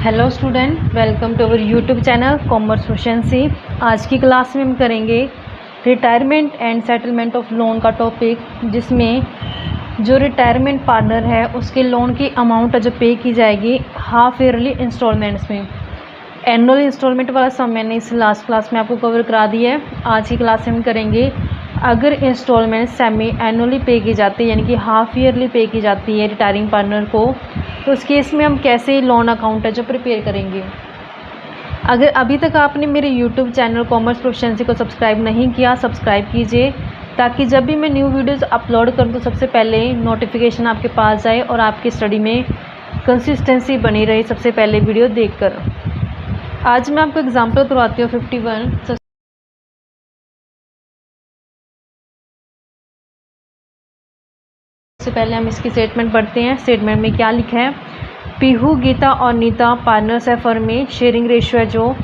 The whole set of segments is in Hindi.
Hello student, welcome to our YouTube channel commerce proficiency. आज की क्लास में हम करेंगे retirement and settlement of loan का टॉपिक, जिसमें जो रिटायरमेंट पार्टनर है उसके लोन की अमाउंट जो पे की जाएगी हाफ ईयरली इंस्टॉलमेंट्स में। एनुअल इंस्टॉलमेंट वाला सम मैंने इस लास्ट क्लास में आपको कवर करा दिया है। आज की क्लास में हम करेंगे अगर इंस्टॉलमेंट सेमी एनुअली पे की जाती है, यानी कि हाफ ईयरली पे की जाती है रिटायरिंग पार्टनर को, तो उस केस में हम कैसे लोन अकाउंट है जो प्रिपेयर करेंगे। अगर अभी तक आपने मेरे यूट्यूब चैनल कॉमर्स प्रोफिशिएंसी को सब्सक्राइब नहीं किया, सब्सक्राइब कीजिए, ताकि जब भी मैं न्यू वीडियोस अपलोड करूँ तो सबसे पहले नोटिफिकेशन आपके पास जाए और आपकी स्टडी में कंसिस्टेंसी बनी रहे सबसे पहले वीडियो देखकर। आज मैं आपको एग्जाम्पल करवाती हूँ 51। सबसे पहले हम इसकी स्टेटमेंट पढ़ते हैं। स्टेटमेंट में क्या लिखा है? पीहू, गीता और नीता पार्टनर्स है फर्म में। शेयरिंग रेशियो है जो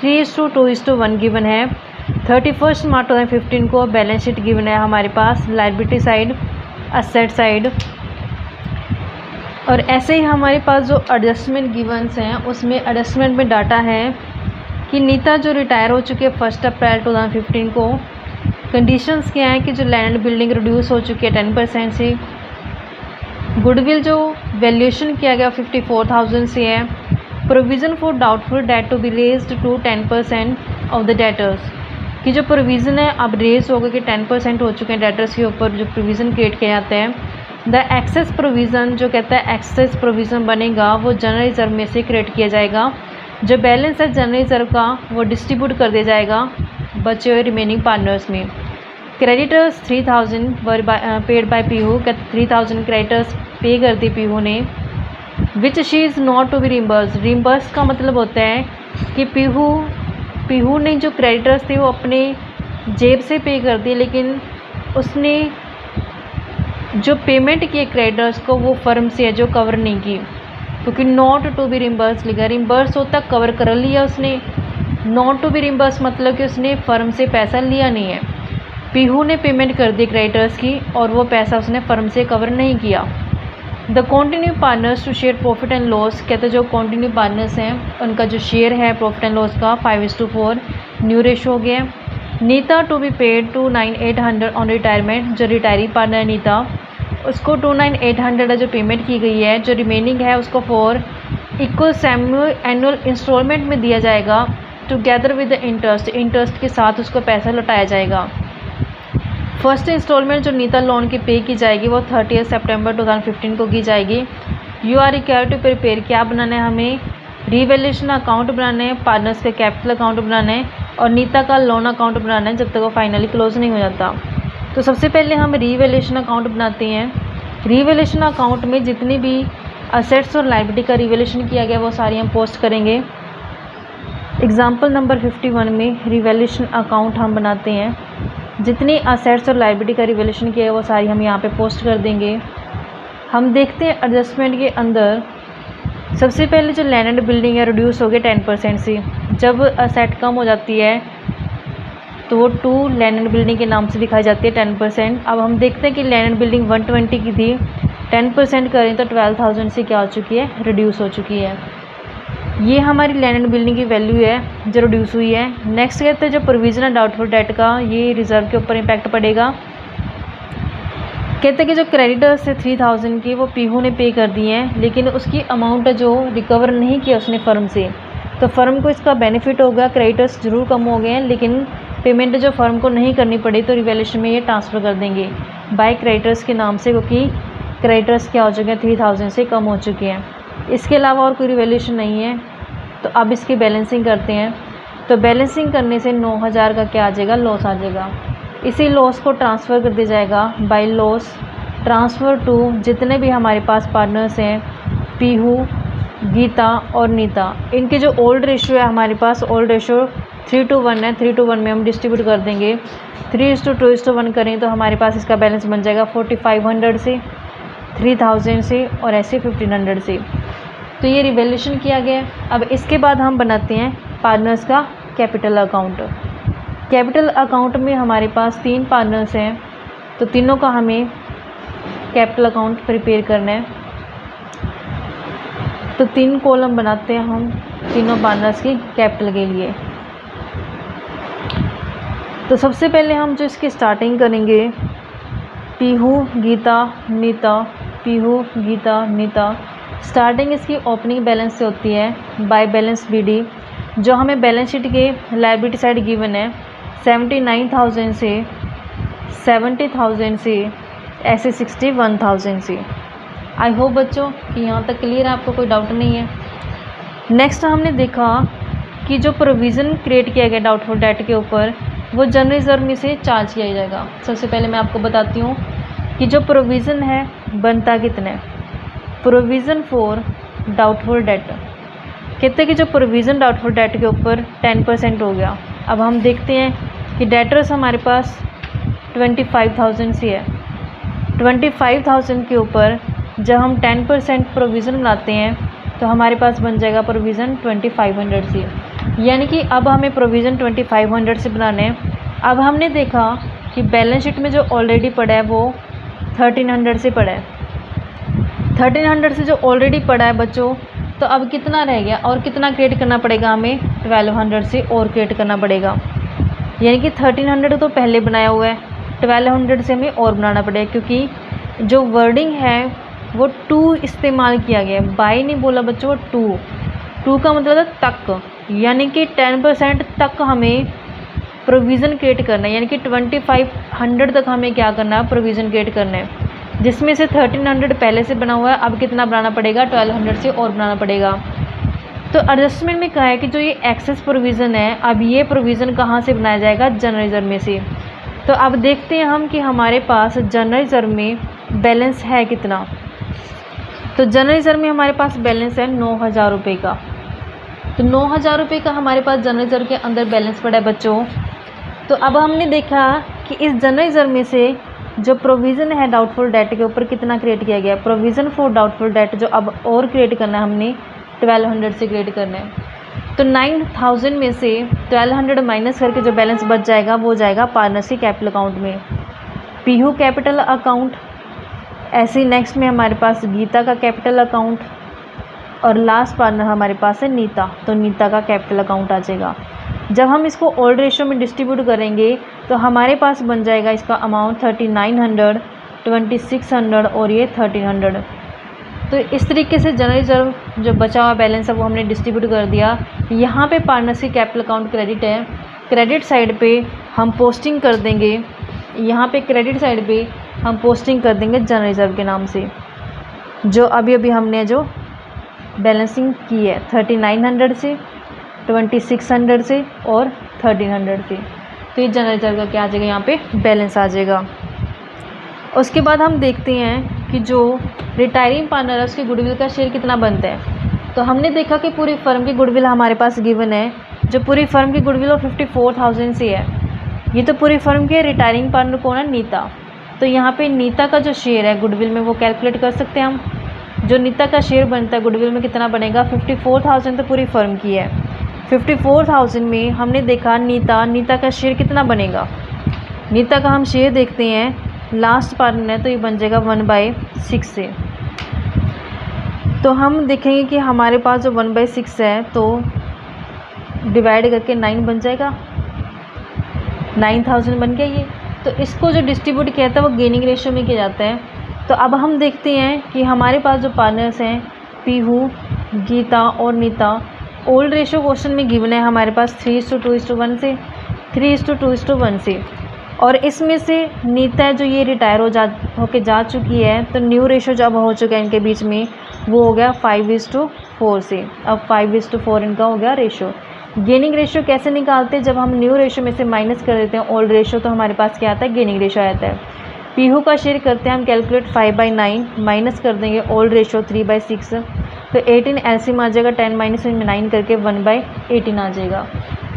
3:2:1 गिवन है। 31 मार्च 2015 को बैलेंस शीट गिवन है हमारे पास, लायबिलिटी साइड, असेट साइड। और ऐसे ही हमारे पास जो एडजस्टमेंट गिवन्स हैं उसमें एडजस्टमेंट में डाटा है कि नीता जो रिटायर हो चुकी है 1 अप्रैल 2015 को। कंडीशंस क्या हैं कि जो लैंड बिल्डिंग रिड्यूस हो चुकी है 10% से। गुडविल जो वैल्यूएशन किया गया 54,000 से है। Provision for doubtful debt to be raised to 10% of the debtors, कि जो प्रोविज़न है अब रेज होगा कि 10% हो चुके हैं डेटर्स के ऊपर जो प्रोविज़न क्रिएट किया जाता है। द एक्सेस प्रोविज़न जो कहता है एक्सेस प्रोविज़न बनेगा वो जनरल रिजर्व में से क्रिएट किया जाएगा। जो बैलेंस है जनरल रिजर्व का वो डिस्ट्रीब्यूट कर दिया जाएगा बचे हुए रिमेनिंग पार्टनर्स में। Creditors 3,000 were paid by Pihu, 3,000 creditors pay कर दी पीहू ने, which she is not to be reimbursed. Reimbursed का मतलब होता है कि पीहू ने जो क्रेडिटर्स थे वो अपने जेब से पे कर दिए, लेकिन उसने जो पेमेंट किए क्रेडिटर्स को वो फर्म से है जो कवर नहीं की, क्योंकि नॉट टू बी रिम्बर्स लिखा। रिम्बर्स होता कवर कर लिया उसने, नॉट टू बी रिम्बर्स मतलब कि उसने फर्म से पैसा लिया नहीं है। पीहू ने पेमेंट कर दी क्रेडिटर्स की और वो पैसा उसने फर्म से कवर नहीं किया। The continue partners to share profit and loss, कहते जो कॉन्टिन्यू पार्टनर्स हैं उनका जो शेयर है प्रॉफिट एंड लॉस का 5:4 न्यू रेशो हो गया। Nita to be paid 29,800 on retirement, जो रिटायरी पार्टनर नीता उसको 29,800 जो पेमेंट की गई है। जो रिमेनिंग है उसको 4 इक्वल सेमी एनुअल इंस्टॉलमेंट में दिया जाएगा टुगेदर विद द इंटरेस्ट के साथ उसको पैसा लौटाया जाएगा। फर्स्ट इंस्टॉलमेंट जो नीता लोन की पे की जाएगी वो 30 सितंबर 2015 को की जाएगी। You are required to prepare, क्या बनाना है हमें? रीवैल्यूएशन अकाउंट बनाना है, पार्टनर्स का कैपिटल अकाउंट बनाना है और नीता का लोन अकाउंट बनाना है जब तक वो फाइनली क्लोज नहीं हो जाता। तो सबसे पहले हम रीवैल्यूएशन अकाउंट बनाते हैं। रीवैल्यूएशन अकाउंट में जितनी भी असेट्स और लायबिलिटी का रिवैल्यूएशन किया गया वो सारी हम पोस्ट करेंगे। एग्जाम्पल नंबर 51 में रिवैल्यूएशन अकाउंट हम बनाते हैं। जितनी असेट्स और लायबिलिटी का रिवैल्यूएशन किया है वो सारी हम यहाँ पे पोस्ट कर देंगे। हम देखते हैं एडजस्टमेंट के अंदर सबसे पहले जो लैंड एंड बिल्डिंग है रिड्यूस हो गया 10% से। जब असेट कम हो जाती है तो वो 2 लैंड एंड बिल्डिंग के नाम से दिखाई जाती है 10%। अब हम देखते हैं कि लैंड एंड बिल्डिंग 120 की थी, 10% करें तो 12,000 से क्या हो चुकी है, रिड्यूस हो चुकी है। ये हमारी लैंड एंड बिल्डिंग की वैल्यू है जो रिड्यूस हुई है। नेक्स्ट कहते हैं जो प्रोविजन है डाउटफुल डेट का, ये रिजर्व के ऊपर इम्पैक्ट पड़ेगा। कहते हैं कि जो क्रेडिटर्स है 3,000 की वो पीहू ने पे कर दिए हैं, लेकिन उसकी अमाउंट जो रिकवर नहीं किया उसने फर्म से, तो फर्म को इसका बेनिफिट होगा। क्रेडिटर्स ज़रूर कम हो गए हैं लेकिन पेमेंट जो फर्म को नहीं करनी पड़ी, तो रिवैल्यूएशन में ये ट्रांसफ़र कर देंगे बाय क्रेडिटर्स के नाम से, क्योंकि क्रेडिटर्स क्या हो चुके हैं 3,000 से कम हो चुके हैं। इसके अलावा और कोई रिवैल्यूएशन नहीं है। तो अब इसकी बैलेंसिंग करते हैं। तो बैलेंसिंग करने से 9,000 का क्या आ जाएगा, लॉस आ जाएगा। इसी लॉस को ट्रांसफ़र कर दिया जाएगा बाय लॉस ट्रांसफ़र टू जितने भी हमारे पास पार्टनर्स हैं, पीहू, गीता और नीता। इनके जो ओल्ड रेशियो है हमारे पास, ओल्ड रेशियो 3:1 है। 3:1 में हम डिस्ट्रीब्यूट कर देंगे। 3:2:1 करें तो हमारे पास इसका बैलेंस बन जाएगा 4,500 से, 3,000 से और ऐसे 1,500 से। तो ये रिवैल्यूएशन किया गया। अब इसके बाद हम बनाते हैं पार्टनर्स का कैपिटल अकाउंट। कैपिटल अकाउंट में हमारे पास 3 पार्टनर्स हैं, तो तीनों का हमें कैपिटल अकाउंट प्रिपेयर करना है। तो 3 कॉलम बनाते हैं हम तीनों पार्टनर्स की कैपिटल के लिए। तो सबसे पहले हम जो इसकी स्टार्टिंग करेंगे, पीहू गीता नीता, पीहू गीता नीता। स्टार्टिंग इसकी ओपनिंग बैलेंस से होती है बाय बैलेंस बीडी, जो हमें बैलेंस शीट के लायबिलिटी साइड गिवन है 79,000 से, 70,000 से, ऐसे 61,000 से। आई होप बच्चों कि यहाँ तक क्लियर है, आपको कोई डाउट नहीं है। नेक्स्ट हमने देखा कि जो प्रोविज़न क्रिएट किया गया डाउटफुल डेट के ऊपर, वो जनरल रिजर्व में से चार्ज किया जाएगा। सबसे पहले मैं आपको बताती हूँ कि जो प्रोविज़न है बनता कितना है। प्रोविज़न फॉर डाउटफुल डेट, कहते हैं कि जो प्रोविज़न डाउटफुल डेट के ऊपर 10% हो गया। अब हम देखते हैं कि डेटर्स हमारे पास 25,000 से है। 25,000 के ऊपर जब हम 10% प्रोविज़न बनाते हैं तो हमारे पास बन जाएगा प्रोविज़न 2500 से, यानी कि अब हमें प्रोविज़न 2500 से बनाने हैं। अब हमने देखा कि बैलेंस शीट में जो ऑलरेडी पड़ा है वो 1300 से पड़ा है। 1300 से जो ऑलरेडी पड़ा है बच्चों, तो अब कितना रह गया और कितना क्रिएट करना पड़ेगा हमें, 1200 से और क्रिएट करना पड़ेगा। यानी कि 1300 तो पहले बनाया हुआ है, 1200 से हमें और बनाना पड़ेगा, क्योंकि जो वर्डिंग है वो टू इस्तेमाल किया गया है, बाई नहीं बोला बच्चों, टू का मतलब है तक, यानी कि 10% तक हमें प्रोविज़न क्रिएट करना है, यानी कि 2500 तक हमें क्या करना है, प्रोविज़न क्रिएट करना है, जिसमें से 1300 पहले से बना हुआ है। अब कितना बनाना पड़ेगा, 1200 से और बनाना पड़ेगा। तो एडजस्टमेंट में कहा है कि जो ये एक्सेस प्रोविज़न है, अब ये प्रोविज़न कहाँ से बनाया जाएगा, जनरल रिजर्व में से। तो अब देखते हैं हम कि हमारे पास जनरल रिजर्व में बैलेंस है कितना। तो जनरल रिजर्व में हमारे पास बैलेंस है 9,000 रुपये का। तो 9,000 रुपये का हमारे पास जनरल रिजर्व के अंदर बैलेंस पड़ा है बच्चों। तो अब हमने देखा कि इस जनरल रिजर्व में से जो प्रोविज़न है डाउटफुल डेट के ऊपर कितना क्रिएट किया गया है। प्रोविज़न फॉर डाउटफुल डेट जो अब और क्रिएट करना है हमने 1200 से क्रिएट करना है। तो 9,000 में से 1200 माइनस करके जो बैलेंस बच जाएगा वो जाएगा पार्टनर्स की कैपिटल अकाउंट में, पीहू कैपिटल अकाउंट। ऐसे नेक्स्ट में हमारे पास गीता का कैपिटल अकाउंट, और लास्ट पार्टनर हमारे पास है नीता, तो नीता का कैपिटल अकाउंट आ जाएगा। जब हम इसको ओल्ड रेशियो में डिस्ट्रीब्यूट करेंगे तो हमारे पास बन जाएगा इसका अमाउंट 3900, 2600 और ये 1300। तो इस तरीके से जनरल रिजर्व जो बचा हुआ बैलेंस है वो हमने डिस्ट्रीब्यूट कर दिया। यहाँ पे पार्टनर्स की कैपिटल अकाउंट क्रेडिट है, क्रेडिट साइड पे हम पोस्टिंग कर देंगे, यहाँ पे क्रेडिट साइड पे हम पोस्टिंग कर देंगे जनरल रिजर्व के नाम से, जो अभी अभी हमने जो बैलेंसिंग की है 3900 से, 2600 से और 1300 से। तो ये जनरल रिजर्व का क्या आ जाएगा, यहाँ पे बैलेंस आ जाएगा। उसके बाद हम देखते हैं कि जो रिटायरिंग पार्टनर है उसके गुडविल का शेयर कितना बनता है। तो हमने देखा कि पूरी फर्म की गुडविल हमारे पास गिवन है, जो पूरी फर्म की गुडविल वो 54,000 से है। ये तो पूरी फर्म के रिटायरिंग पार्टनर कौन है, नीता। तो यहाँ पे नीता का जो शेयर है गुडविल में वो कैलकुलेट कर सकते हैं हम। जो नीता का शेयर बनता है गुडविल में कितना बनेगा, 54,000 तो पूरी फर्म की है। 54,000 में हमने देखा नीता का शेयर कितना बनेगा। नीता का हम शेयर देखते हैं, लास्ट पार्टनर है तो ये बन जाएगा 1/6 से। तो हम देखेंगे कि हमारे पास जो 1/6 है तो डिवाइड करके 9 बन जाएगा, 9,000 बन गया ये। तो इसको जो डिस्ट्रीब्यूट किया था वो गेनिंग रेशियो में किया जाता है। तो अब हम देखते हैं कि हमारे पास जो पार्टनर्स हैं पीहू, गीता और नीता, ओल्ड रेशियो क्वेश्चन में गिवन है हमारे पास 3:2:1 से, 3:2:1 से। और इसमें से नीता जो ये रिटायर होके जा चुकी है, तो न्यू रेशियो जब हो चुका है इनके बीच में वो हो गया 5:4 से। अब 5:4 इनका हो गया रेशियो। गेनिंग रेशियो कैसे निकालते हैं, जब हम न्यू रेशियो में से माइनस कर देते हैं ओल्ड रेशियो तो हमारे पास क्या आता है, गेनिंग रेशियो आता है। पीहू का शेयर करते हैं हम कैलकुलेट 5/9 माइनस कर देंगे ओल्ड रेशियो 3/6, तो 18 एलसीएम आ जाएगा, 10 माइनस में 9 करके 1/18 आ जाएगा।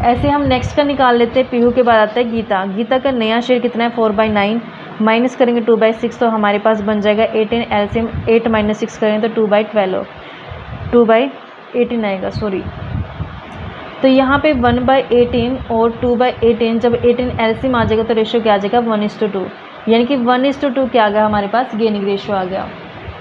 ऐसे हम नेक्स्ट का निकाल लेते हैं। पीहू के बाद आता है गीता। गीता का नया शेयर कितना है 4/9 माइनस करेंगे 2/6, तो हमारे पास बन जाएगा 18 एलसीएम, 8 माइनस 6 करेंगे तो 2/12, 2/18 आएगा सॉरी। तो यहाँ पे 1/18 और 2/18, जब 18 एलसीएम आ जाएगा तो रेशियो क्या आ जाएगा 1:2, यानी कि 1:2 क्या आ गया हमारे पास, गेनिंग रेशियो आ गया।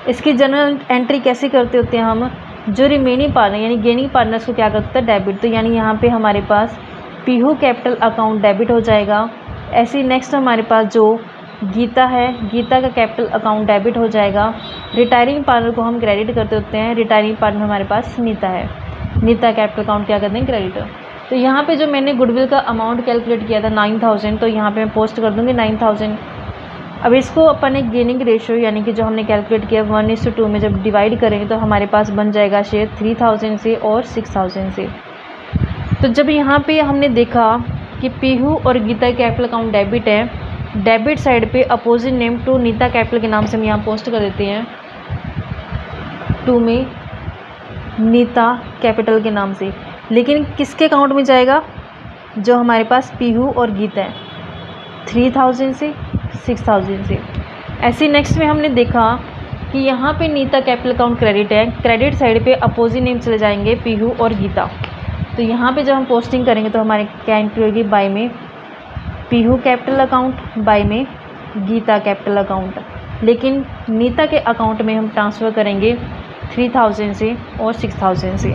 इसकी जनरल एंट्री कैसे करते होते हैं हम, जो रिमेनिंग पार्टनर यानी गेनिंग पार्टनर्स को क्या करता है, डेबिट। तो यानी यहाँ पे हमारे पास पीहू कैपिटल अकाउंट डेबिट हो जाएगा। ऐसे नेक्स्ट हमारे पास जो गीता है, गीता का कैपिटल अकाउंट डेबिट हो जाएगा। रिटायरिंग पार्टनर को हम क्रेडिट करते होते हैं, रिटायरिंग पार्टनर हमारे पास नीता है, नीता कैपिटल अकाउंट क्या करते हैं, क्रेडिट। तो यहाँ पे जो मैंने गुडविल का अमाउंट कैलकुलेट किया था 9000, तो यहाँ पे मैं पोस्ट कर दूँगी 9000। अब इसको अपन एक गेनिंग रेशियो यानी कि जो हमने कैलकुलेट किया 1:2 में जब डिवाइड करेंगे तो हमारे पास बन जाएगा शेयर 3000 से और 6000 से। तो जब यहाँ पे हमने देखा कि पीहू और गीता कैपिटल अकाउंट डेबिट है, डेबिट साइड पे opposite name to Nita capital के नाम से हम यहाँ पोस्ट कर देते हैं, टू में नीता कैपिटल के नाम से। लेकिन किसके अकाउंट में जाएगा, जो हमारे पास पीहू और गीता है, 3000 से 6000 से। ऐसे नेक्स्ट में हमने देखा कि यहाँ पे नीता कैपिटल अकाउंट क्रेडिट है, क्रेडिट साइड पे अपोजिट नेम चले जाएंगे पीहू और गीता। तो यहाँ पे जब हम पोस्टिंग करेंगे तो हमारे क्या एंट्री होगी, बाय में पीहू कैपिटल अकाउंट, बाय में गीता कैपिटल अकाउंट। लेकिन नीता के अकाउंट में हम ट्रांसफ़र करेंगे 3000 से और 6000 से।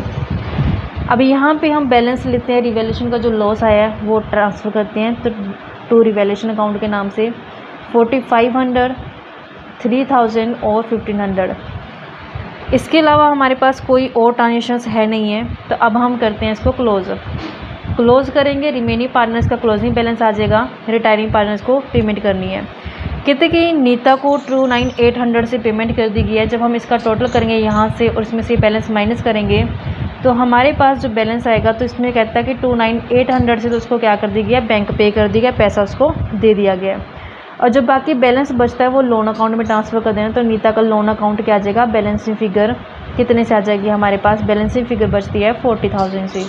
अब यहाँ पे हम बैलेंस लेते हैं, रिवैल्यूएशन का जो लॉस आया है वो ट्रांसफ़र करते हैं तो टू रिवैल्यूएशन अकाउंट के नाम से 4500, 3000 और 1500। इसके अलावा हमारे पास कोई और ट्रांजेक्शन्स है नहीं है। तो अब हम करते हैं इसको क्लोज़ करेंगे। रिमेनिंग पार्टनर्स का क्लोजिंग बैलेंस आ जाएगा, रिटायरिंग पार्टनर्स को पेमेंट करनी है। कहते कि नीता को 29,800 से पेमेंट कर दी गई है। जब हम इसका टोटल करेंगे यहाँ से और इसमें से बैलेंस माइनस करेंगे तो हमारे पास जो बैलेंस आएगा, तो इसमें कहता है कि 29,800 से तो उसको क्या कर दिया गया, बैंक पे कर दिया गया, पैसा उसको दे दिया गया। और जो बाकी बैलेंस बचता है वो लोन अकाउंट में ट्रांसफ़र कर देना। तो नीता का लोन अकाउंट क्या आ जाएगा, बैलेंसिंग फिगर कितने से आ जाएगी, हमारे पास बैलेंसिंग फिगर बचती है 40,000 से।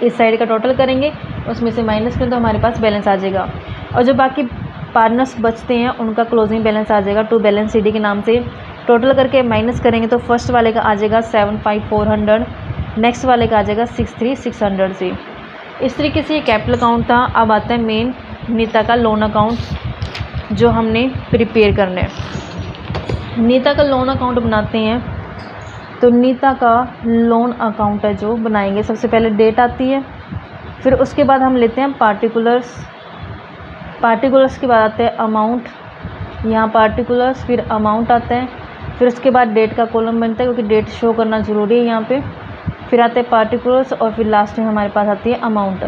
इस साइड का टोटल करेंगे, उसमें से माइनस करें तो हमारे पास बैलेंस आ जाएगा। और जो बाकी पार्टनर्स बचते हैं उनका क्लोजिंग बैलेंस आ जाएगा टू बैलेंस सीडी के नाम से। टोटल करके माइनस करेंगे तो फर्स्ट वाले का आ जाएगा 75,400, नेक्स्ट वाले का आ जाएगा 63,600 से। इस तरीके से ये कैपिटल अकाउंट था। अब आता है मेन नीता का लोन अकाउंट जो हमने प्रिपेयर करना है। नीता का लोन अकाउंट बनाते हैं तो नीता का लोन अकाउंट है जो बनाएंगे, सबसे पहले डेट आती है, फिर उसके बाद हम लेते हैं पार्टिकुलर्स के बाद आते हैं अमाउंट, यहाँ पार्टिकुलर्स फिर अमाउंट आता है, फिर उसके बाद डेट का कॉलम बनता है क्योंकि डेट शो करना ज़रूरी है यहाँ पे, फिर आते हैं पार्टिकुलर्स और फिर लास्ट में हमारे पास आती है अमाउंट।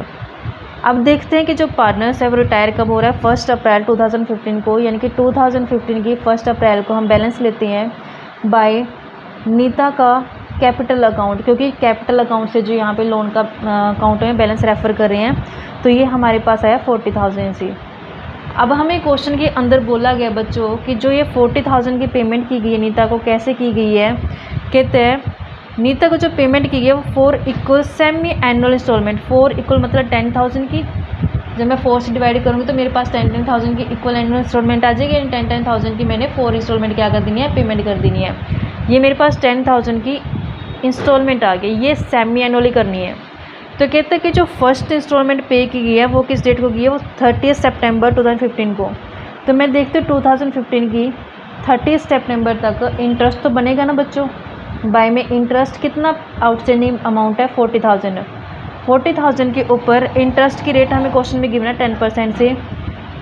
अब देखते हैं कि जो पार्टनर्स है वो रिटायर कब हो रहा है, 1 अप्रैल 2015 को, यानी कि 2015 की 1 अप्रैल को हम बैलेंस लेते हैं बाय नीता का कैपिटल अकाउंट, क्योंकि कैपिटल अकाउंट से जो यहाँ पे लोन का अकाउंट में बैलेंस रेफ़र कर रहे हैं। तो ये हमारे पास आया 40,000 से। अब हमें क्वेश्चन के अंदर बोला गया बच्चों कि जो ये 40,000 की पेमेंट की गई है नीता को, कैसे की गई है। कहते हैं नीता को जो पेमेंट की गई है वो 4 equal semi annual instalment, 4 equal मतलब 10,000 की, जब मैं 4 से डिवाइड करूँगी तो मेरे पास 10,000 की इक्वल एनुअल इंस्टॉलमेंट आ जाएगी। 10,000 की मैंने 4 इंस्टॉलमेंट क्या कर देनी है, पेमेंट कर देनी है। ये मेरे पास 10,000 की इंस्टॉलमेंट आ गई, ये सेमी एनुअली करनी है। तो कहते हैं कि जो फर्स्ट इंस्टॉलमेंट पे की गई है वो किस डेट को की है, वो 30 सितंबर 2015 को। तो मैं देखती हूँ 2015 की 30 सितंबर तक इंटरेस्ट तो बनेगा ना बच्चों, बाय में इंटरेस्ट कितना आउटस्टैंडिंग अमाउंट है 40,000 के ऊपर इंटरेस्ट की रेट हमें क्वेश्चन में गिवन है 10% से।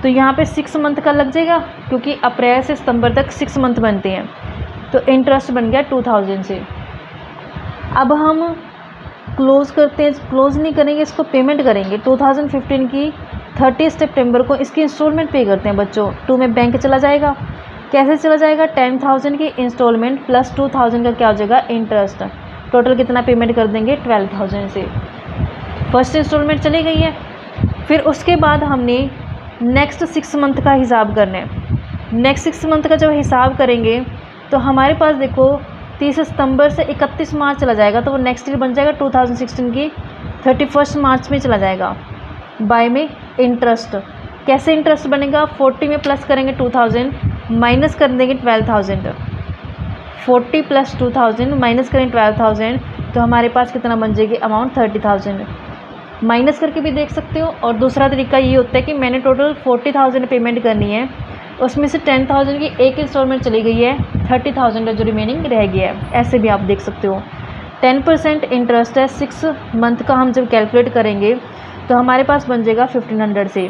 तो यहाँ पे 6 मंथ का लग जाएगा क्योंकि अप्रैल से सितंबर तक 6 मंथ बनते हैं। तो इंटरेस्ट बन गया 2,000 से। अब हम क्लोज़ करते हैं, क्लोज़ नहीं करेंगे, इसको पेमेंट करेंगे। 2015 की 30 सितंबर को इसकी इंस्टॉलमेंट पे करते हैं बच्चों। 2 में बैंक चला जाएगा, कैसे चला जाएगा, 10,000 की इंस्टॉलमेंट प्लस 2,000 का क्या हो जाएगा, इंटरेस्ट। टोटल कितना पेमेंट कर देंगे, 12,000 से। फर्स्ट इंस्टॉलमेंट चली गई है। फिर उसके बाद हमने नेक्स्ट 6 मंथ का हिसाब करना है। नेक्स्ट 6 मंथ का जब हिसाब करेंगे तो हमारे पास देखो 30 सितंबर से 31 मार्च चला जाएगा, तो वो नेक्स्ट ईयर बन जाएगा 2016 की 31 मार्च में चला जाएगा। बाय में इंटरेस्ट, कैसे इंटरेस्ट बनेगा, 40 में प्लस करेंगे 2,000, माइनस कर देंगे 12,000। 40 प्लस 2,000 माइनस करें 12,000 तो हमारे पास कितना बन जाएगी अमाउंट, 30,000। माइनस करके भी देख सकते हो। और दूसरा तरीका ये होता है कि मैंने टोटल 40,000 पेमेंट करनी है, उसमें से 10,000 की एक इंस्टॉलमेंट चली गई है, 30,000 का जो रिमेनिंग रह गया है, ऐसे भी आप देख सकते हो। 10% इंटरेस्ट है 6 मंथ का, हम जब कैलकुलेट करेंगे तो हमारे पास बन जाएगा 1500 से।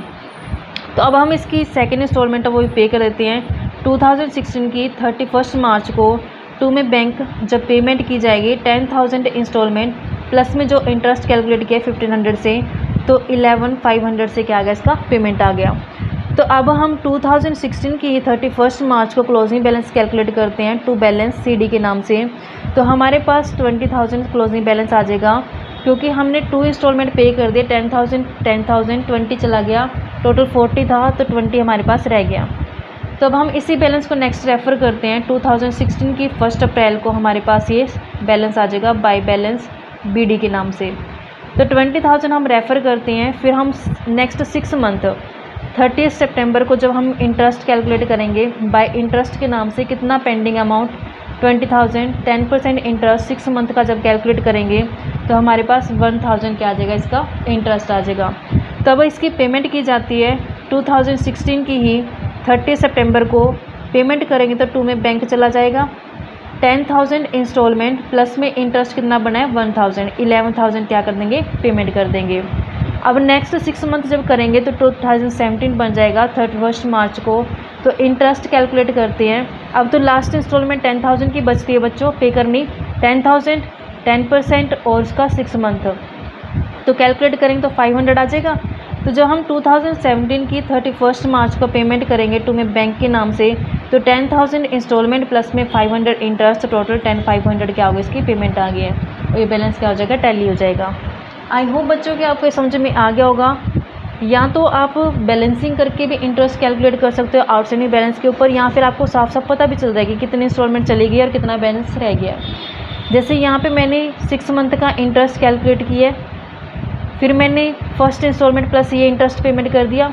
तो अब हम इसकी सेकेंड इंस्टॉलमेंट वो भी पे कर देते हैं। 2016 की 31 मार्च को 2 में बैंक जब पेमेंट की जाएगी 10,000 इंस्टॉलमेंट प्लस में जो इंटरेस्ट कैलकुलेट किया 1500 से, तो 11,500 से क्या आ गया, इसका पेमेंट आ गया। तो अब हम 2016 की 31 मार्च को क्लोजिंग बैलेंस कैलकुलेट करते हैं टू बैलेंस CD के नाम से। तो हमारे पास 20,000 क्लोजिंग बैलेंस आ जाएगा, क्योंकि हमने 2 इंस्टॉलमेंट पे कर दिए, 10,000 10,000 20 चला गया, टोटल 40 था तो 20 हमारे पास रह गया। तो अब हम इसी बैलेंस को नेक्स्ट रेफ़र करते हैं। 2016 की 1 अप्रैल को हमारे पास ये बैलेंस आ जाएगा बाय बैलेंस BD के नाम से। तो 20,000 हम रेफ़र करते हैं। फिर हम नेक्स्ट 6 मंथ 30 सितंबर को जब हम इंटरेस्ट कैलकुलेट करेंगे बाय इंटरेस्ट के नाम से, कितना पेंडिंग अमाउंट 20,000, 10% इंटरेस्ट 6 मंथ का जब कैलकुलेट करेंगे तो हमारे पास 1,000 क्या आ जाएगा, इसका इंटरेस्ट आ जाएगा। तब इसकी पेमेंट की जाती है 2016 की ही 30 सितंबर को पेमेंट करेंगे तो 2 में बैंक चला जाएगा। 10,000 इंस्टॉलमेंट प्लस में इंटरेस्ट कितना बना है 1,000, 11,000 क्या कर देंगे, पेमेंट कर देंगे। अब नेक्स्ट 6 मंथ जब करेंगे तो 2017 बन जाएगा 31 मार्च को। तो इंटरेस्ट कैलकुलेट करते हैं। अब तो लास्ट इंस्टॉलमेंट 10,000 की बचती है बच्चों पे करनी, 10,000 10% और उसका 6 मंथ, तो कैलकुलेट करेंगे तो 500 आ जाएगा। तो जब हम 2017 की 31 मार्च को पेमेंट करेंगे 2 में बैंक के नाम से, तो 10,000 इंस्टॉलमेंट प्लस में 500 इंटरेस्ट, टोटल 10,500 क्या होगा, इसकी पेमेंट आ गई है और ये बैलेंस क्या हो जाएगा, टैली हो जाएगा। आई होप बच्चों कि आपको समझ में आ गया होगा। या तो आप बैलेंसिंग करके भी इंटरेस्ट कैलकुलेट कर सकते हो आउटस्टैंडिंग बैलेंस के ऊपर, या फिर आपको साफ साफ पता भी चल जाएगी कितनी इंस्टॉलमेंट चली गई और कितना बैलेंस रह गया। जैसे यहाँ पे मैंने 6 मंथ का इंटरेस्ट कैलकुलेट किया है, फिर मैंने फर्स्ट इंस्टॉलमेंट प्लस ये इंटरेस्ट पेमेंट कर दिया।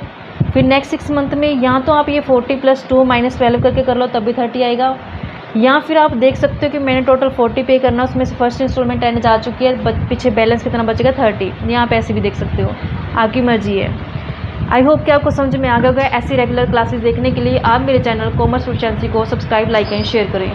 फिर नेक्स्ट 6 मंथ में या तो आप ये 40 + 2 - 12 करके कर लो तब भी 30 आएगा, या फिर आप देख सकते हो कि मैंने टोटल 40 पे करना, उसमें से फर्स्ट इंस्टॉलमेंट 10 जा चुकी है, पीछे बैलेंस कितना बचेगा 30, यहाँ पे ऐसे भी देख सकते हो, आपकी मर्जी है। आई होप कि आपको समझ में आ गया होगा। ऐसी रेगुलर क्लासेस देखने के लिए आप मेरे चैनल कॉमर्स प्रोficiency को सब्सक्राइब, लाइक एंड शेयर करें।